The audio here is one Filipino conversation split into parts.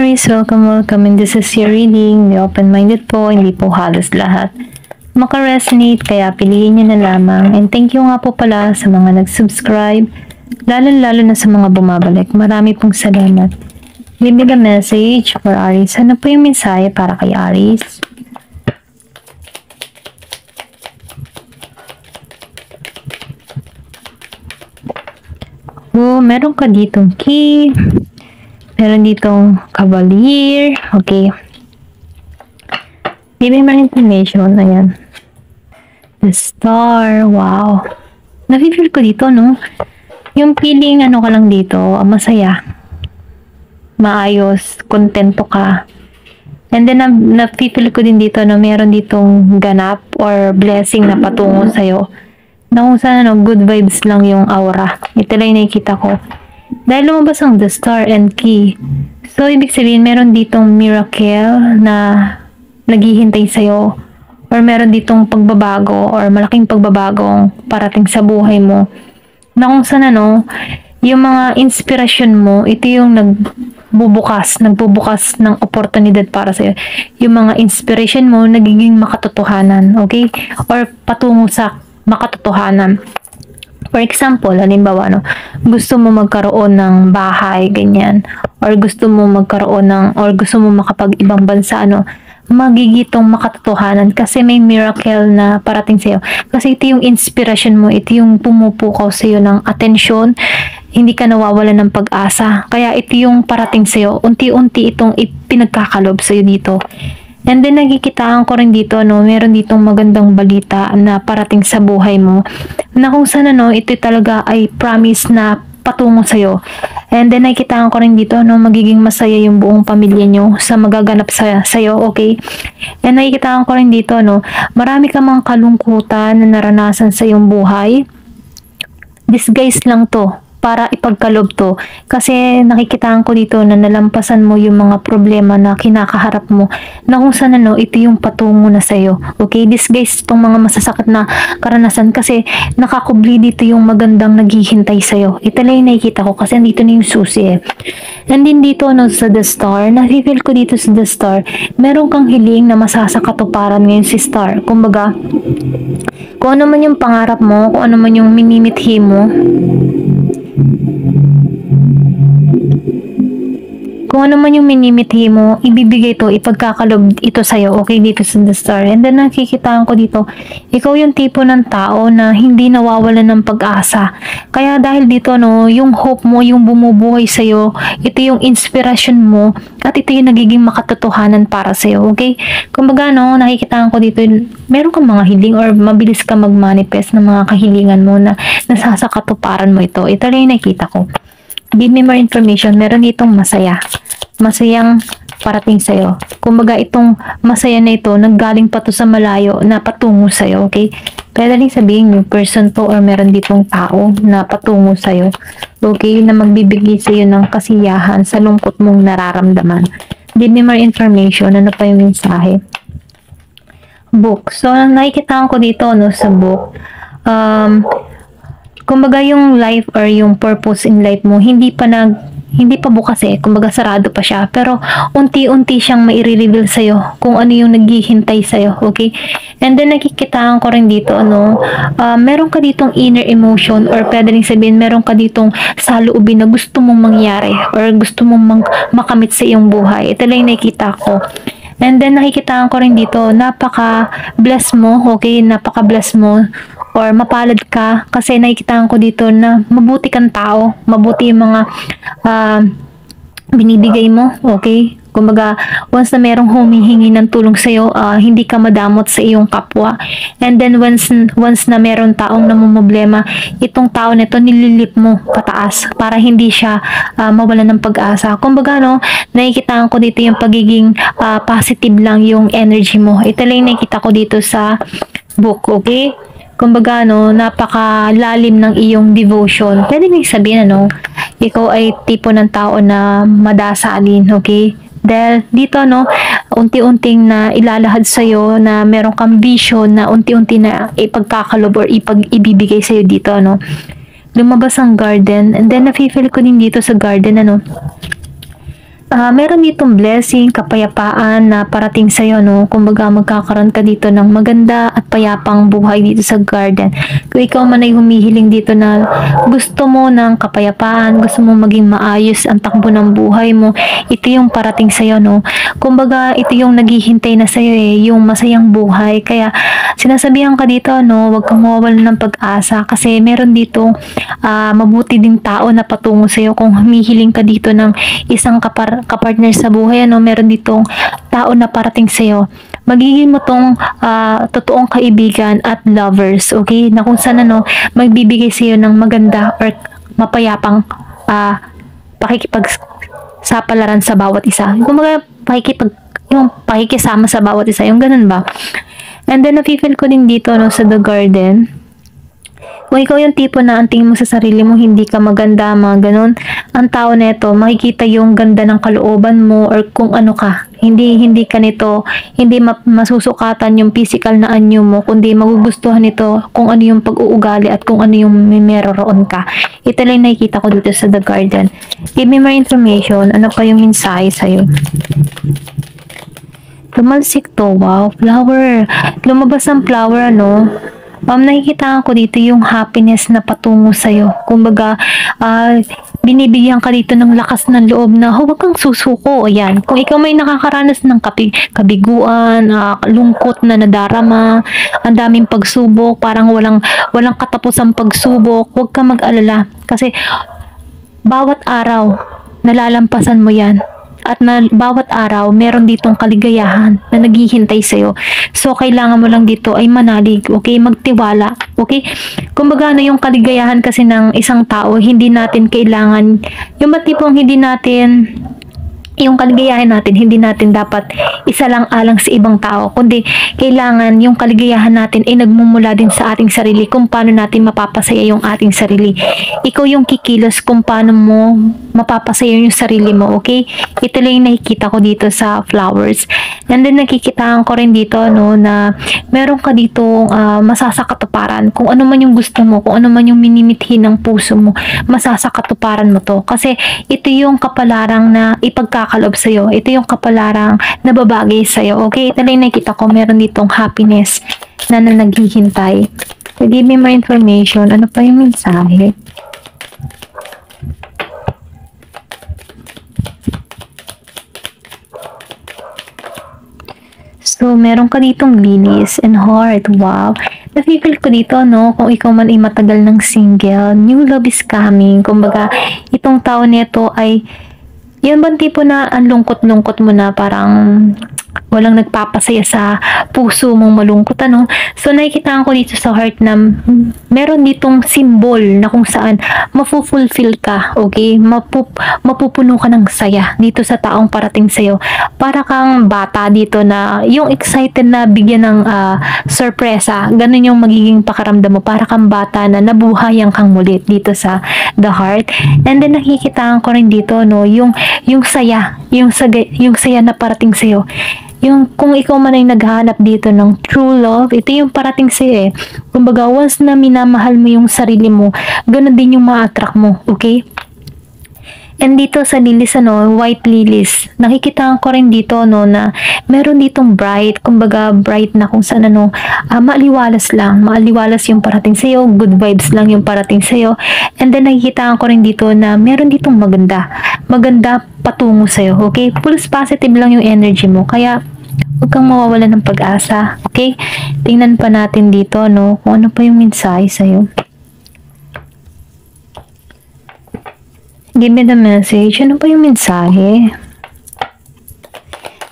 Aries, welcome. And this is your reading. May open-minded po, hindi po halos lahat maka-resonate, kaya piliin nyo na lamang. And thank you nga po pala sa mga nag-subscribe, lalo na sa mga bumabalik. Marami pong salamat. Give me the message for Aries. Ano po yung mensahe para kay Aries? Oh, meron ka ditong key. Meron ditong cavalier. Okay. Give me more information. Ayan. The star. Wow. Nafe-feel ko dito, no? Yung feeling, ano ka lang dito, masaya. Maayos. Kontento ka. And then, nafe-feel ko din dito, no? Meron ditong ganap or blessing na patungo sa'yo. Na kung saan, no, good vibes lang yung aura. Ito lang yung nakikita ko. Dahil lumabas ang the star and key. So, ibig sabihin, meron ditong miracle na naghihintay sa'yo. Or meron ditong pagbabago or malaking pagbabagong parating sa buhay mo. Na kung saan, ano, yung mga inspirasyon mo, ito yung nagbubukas ng oportunidad para sa'yo. Yung mga inspiration mo, nagiging makatotohanan. Okay? Or patungo sa makatotohanan. For example, halimbawa, no, gusto mo magkaroon ng bahay, ganyan, or gusto mo magkaroon ng, or gusto mo makapag-ibang bansa, ano, magigitong makatotohanan kasi may miracle na parating sa'yo. Kasi ito yung inspiration mo, ito yung pumupukaw sa'yo ng atensyon, hindi ka nawawala ng pag-asa. Kaya ito yung parating sa'yo, unti-unti itong ipinagkakalob sa'yo dito. And then, nagikitaan ko rin dito, no, meron ditong magandang balita na parating sa buhay mo, na kung saan, no, ito talaga ay promise na patungo sa'yo. And then, nagikitaan ko rin dito, no, magiging masaya yung buong pamilya nyo sa magaganap sa'yo, okay? And nagikitaan ko rin dito, no, marami ka mang kalungkutan na naranasan sa iyong buhay. Disguise lang to para ipagkalob to. Kasi nakikitaan ko dito na nalampasan mo yung mga problema na kinakaharap mo, na kung saan, ano, ito yung patungo na sa'yo. Okay? Disguise itong mga masasakit na karanasan kasi nakakubli dito yung magandang naghihintay sa'yo. Ito lang yung nakikita ko kasi dito na yung susi eh. And din dito, no, sa the star, nafe-feel ko dito sa the star, meron kang hiling na masasakatuparan ngayon si star. Kumbaga, kung ano man yung pangarap mo, kung ano man yung minimithi mo, kung ano man yung minimithi mo, ibibigay to, ipagkakalob ito sa'yo, okay, dito sa the star. And then, nakikitaan ko dito, ikaw yung tipo ng tao na hindi nawawalan ng pag-asa. Kaya dahil dito, no, yung hope mo, yung bumubuhay sa'yo, ito yung inspiration mo, at ito yung nagiging makatotohanan para sa'yo, okay? Kumbaga, no, nakikitaan ko dito, meron kang mga hiling or mabilis ka mag-manifest ng mga kahilingan mo na nasasakatuparan mo ito. Ito lang yung nakikita ko. Give me more information. Meron ditong masaya. Masayang parating sa'yo. Kumbaga, itong masaya na ito, nanggaling pa to sa malayo na patungo sa'yo, okay? Pwede rin sabihin yung person to or meron ditong tao na patungo sa'yo. Okay? Na magbibigay sa'yo ng kasiyahan sa lungkot mong nararamdaman. Give me more information. Ano pa yung mensahe? Book. So, nakikita ko dito, no, sa book. Kumbaga yung life or yung purpose in life mo, hindi pa bukas eh. Kumbaga sarado pa siya. Pero unti-unti siyang maire-reveal sa'yo kung ano yung naghihintay sa'yo. Okay? And then nakikitaan ko rin dito, ano, meron ka ditong inner emotion or pwede rin sabihin, meron ka ditong saloobin na gusto mong mangyari or gusto mong makamit sa iyong buhay. Ito lang yung nakikita ko. And then nakikitaan ko rin dito, napaka-bless mo, okay? Napaka-bless mo or mapalad ka kasi nakikitaan ko dito na mabuti kang tao, mabuti yung mga binibigay mo, okay? Kumbaga, once na merong humihingi ng tulong sa'yo, hindi ka madamot sa iyong kapwa. And then, once na meron taong namumblema, itong tao na ito, nililip mo pataas para hindi siya mawala ng pag-asa. Kumbaga, no, nakikitaan ko dito yung pagiging positive lang yung energy mo. Ito lang yung nakikita ko dito sa book, okay? Kumbaga, no, napakalalim ng iyong devotion. Pwede nang sabihin, ano, ikaw ay tipo ng tao na madasalin, okay? Dahil dito, no, unti-unting na ilalahad sa'yo na meron kang vision na unti-unti na ipagkakalob or ibibigay sa'yo dito, no. Lumabas ang garden, and then nafe-feel ko din dito sa garden, ano, meron ditong blessing, kapayapaan na parating sa'yo, no? Kumbaga, magkakaroon ka dito ng maganda at payapang buhay dito sa garden. Kung ikaw man ay humihiling dito na gusto mo ng kapayapaan, gusto mo maging maayos ang takbo ng buhay mo, ito yung parating sa'yo, no? Kumbaga, ito yung naghihintay na sa'yo, yung masayang buhay. Kaya, sinasabihan ka dito, no? Huwag kang mawawalan ng pag-asa kasi meron dito mabuti ding tao na patungo sa'yo kung humihiling ka dito ng isang kapartner sa buhay, ano, meron ditong tao na parating sa'yo. Magiging mo tong totoong kaibigan at lovers, okay? Na kung saan, ano, magbibigay sa'yo ng maganda or mapayapang pakikipagsapalaran sa bawat isa. Kumbaga, yung pakikisama sa bawat isa, yung ganun ba? And then, nafe-feel ko din dito, no, sa the garden. Kung ikaw yung tipo na ang tingin mo sa sarili mo, hindi ka maganda, mga ganun, ang tao neto, makikita yung ganda ng kalooban mo or kung ano ka. Hindi ka nito, hindi masusukatan yung physical na anyo mo, kundi magugustuhan nito kung ano yung pag-uugali at kung ano yung meron ka. Ito lang nakikita ko dito sa the garden. Give me more information. Ano pa yung mensahe sa'yo? Tumalsik to. Wow, flower. Lumabas ang flower, ano? Nakikita ko dito yung happiness na patungo sa'yo. Kumbaga, binibigyan ka dito ng lakas ng loob na huwag kang susuko. Ayan. Kung ikaw may nakakaranas ng kabiguan, lungkot na nadarama, ang daming pagsubok, parang walang katapusang pagsubok, huwag kang mag-alala. Kasi, bawat araw, nalalampasan mo yan. At bawat araw, meron ditong kaligayahan na naghihintay sa'yo. So, kailangan mo lang dito ay manalig, okay? Magtiwala, okay? Kumbaga, yung kaligayahan kasi ng isang tao, hindi natin kailangan, yung matipong hindi natin, yung kaligayahan natin, hindi natin dapat isa lang alang sa ibang tao, kundi kailangan yung kaligayahan natin ay nagmumula din sa ating sarili kung paano natin mapapasaya yung ating sarili. Ikaw yung kikilos kung paano mo mapapasaya yung sarili mo, okay? Ito lang yung nakikita ko dito sa flowers. And then nakikitaan ko rin dito, no, na meron ka dito masasakatuparan. Kung ano man yung gusto mo, kung ano man yung minimithi ng puso mo, masasakatuparan mo to. Kasi ito yung kapalarang na ipagkakalob sa'yo. Ito yung kapalarang nababagay sa'yo. Okay? Ito lang nakikita ko, meron ditong happiness na naghihintay. So, give me more information. Ano pa yung mensahe? So, meron ka ditong lilies and heart. Wow. Nafe-feel ko dito, no? Kung ikaw man ay matagal ng single, new love is coming. Kumbaga, itong tao nito ay, yun bang tipo na ang lungkot-lungkot mo na parang walang nagpapasaya sa puso mong malungkot, ano? So, nakikita ko dito sa heart na meron ditong symbol na kung saan mafufulfill ka, okay? Mapupuno ka ng saya dito sa taong parating sa'yo. Para kang bata dito na yung excited na bigyan ng sorpresa. Ganun yung magiging pakaramdam mo. Para kang bata na nabuhayan kang muli dito sa the heart. And then, nakikita ko rin dito, no? Yung saya. Yung saya na parating sa'yo. Yung kung ikaw man ay naghahanap dito ng true love, ito yung parating sa'yo, eh. Kumbaga, once na minamahal mo yung sarili mo, ganun din yung ma-attract mo, okay? And dito sa lilies, ano, white lilies, nakikita ko rin dito, no, na meron ditong bright, kumbaga bright na kung saan, ano, maaliwalas yung parating sa'yo, good vibes lang yung parating sa'yo. And then nakikita ko rin dito na meron ditong maganda patungo sa'yo, okay? Pulse positive lang yung energy mo, kaya huwag kang mawawalan ng pag-asa, okay? Tingnan pa natin dito, no, kung ano pa yung mensahe sa'yo. Give me the message. Ano pa yung mensahe?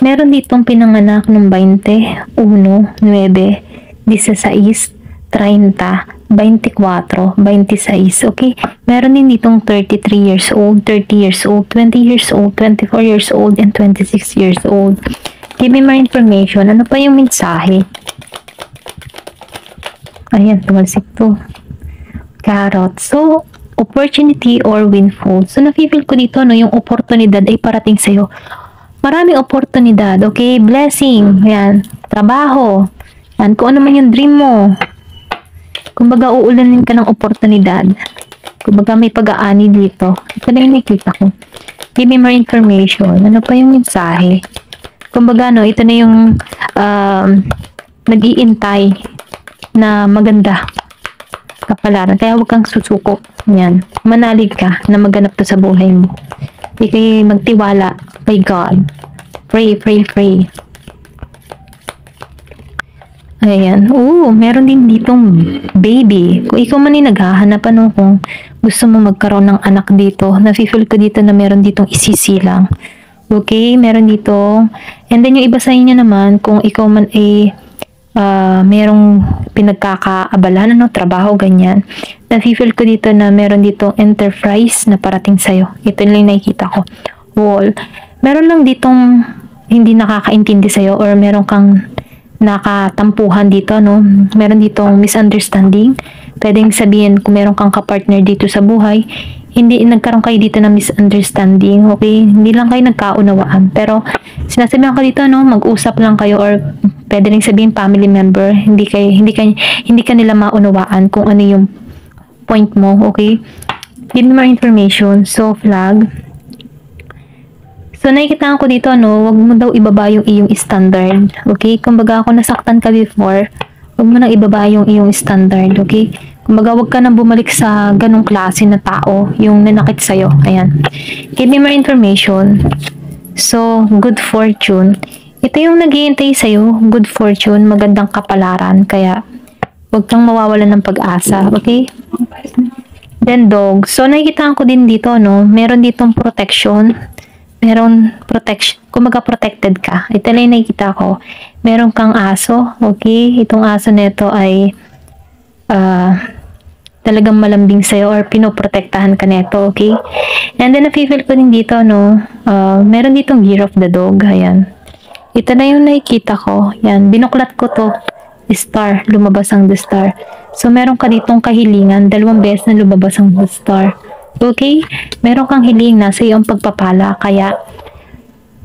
Meron ditong pinanganak ng 20, 1, 9, 16, 30, 24, 26. Okay? Meron din ditong 33 years old, 30 years old, 20 years old, 24 years old, and 26 years old. Give me more information. Ano pa yung mensahe? Ayan, tumalsik to. Carrot. So, opportunity or windfall. So, nafe-feel ko dito, no, yung oportunidad ay parating sa'yo. Maraming oportunidad, okay? Blessing, yan. Trabaho. Yan, kung ano man yung dream mo. Kumbaga, uulanin ka ng oportunidad. Kumbaga, may pag-aani dito. Ito na yung nakikita ko. Give me more information. Ano pa yung mensahe? Kumbaga, no, ito na yung nag-iintay na maganda kapalaran. Kaya huwag kang susuko. Yan. Manalig ka na maganap to sa buhay mo. Ikay magtiwala kay God. Pray, pray, pray. Ayan. Meron din ditong baby. Kung ikaw man ay naghahanap, kung gusto mo magkaroon ng anak dito, nafe-feel ko dito na meron ditong isisilang. Okay? Meron dito. And then yung iba sa inyo naman, kung ikaw man ay merong pinagkakaabalahan, trabaho, ganyan. Nafe-feel ko dito na meron ditong enterprise na parating sa'yo. Ito lang nakikita ko. Wall. Meron lang ditong hindi nakakaintindi sa'yo or meron kang nakatampuhan dito, Meron ditong misunderstanding. Pwedeng sabihin kung meron kang kapartner dito sa buhay, hindi nagkaroon kayo dito ng misunderstanding, okay? Hindi lang kayo nagkaunawaan. Pero sinasabihan ko dito, mag-usap lang kayo or pwede rin sabihin family member, hindi ka nila maunawaan kung ano yung point mo, okay? Give me more information. So, flag. So, nakikita ko dito, wag mo daw ibaba yung iyong standard. Okay? Kumbaga, kung nasaktan ka before, wag mo nang ibaba yung iyong standard. Okay? Kumbaga, wag ka nang bumalik sa ganong klase na tao, yung nanakit sa'yo. Ayan. Give me more information. So, good fortune. Ito yung naghihintay sa'yo, good fortune, magandang kapalaran. Kaya, wag kang mawawalan ng pag-asa. Okay? Then, dog. So, nakikita ko din dito, meron ditong protection. Meron protection, kumaga protected ka. Ito lang nakikita ko. Meron kang aso, okay? Itong aso nito ay talagang malambing sa'yo or pinoprotektahan ka nito, okay? And then, nafe-feel ko din dito, meron ditong year of the dog, ayan. Ito na yung nakikita ko, yan. Binuklat ko to, star, lumabas ang the star. So, meron ka ditong kahilingan, 2 beses na lumabas ang the star. Okay? Meron kang hiling na sa iyong pagpapala, kaya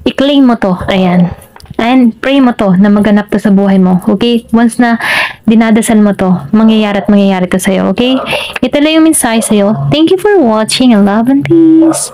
i-claim mo to. Ayan. And pray mo to na maganap to sa buhay mo. Okay? Once na dinadasal mo to, mangyayari at mangyayari to sa'yo. Okay? Ito lang yung mensahe sa'yo. Thank you for watching and love and peace.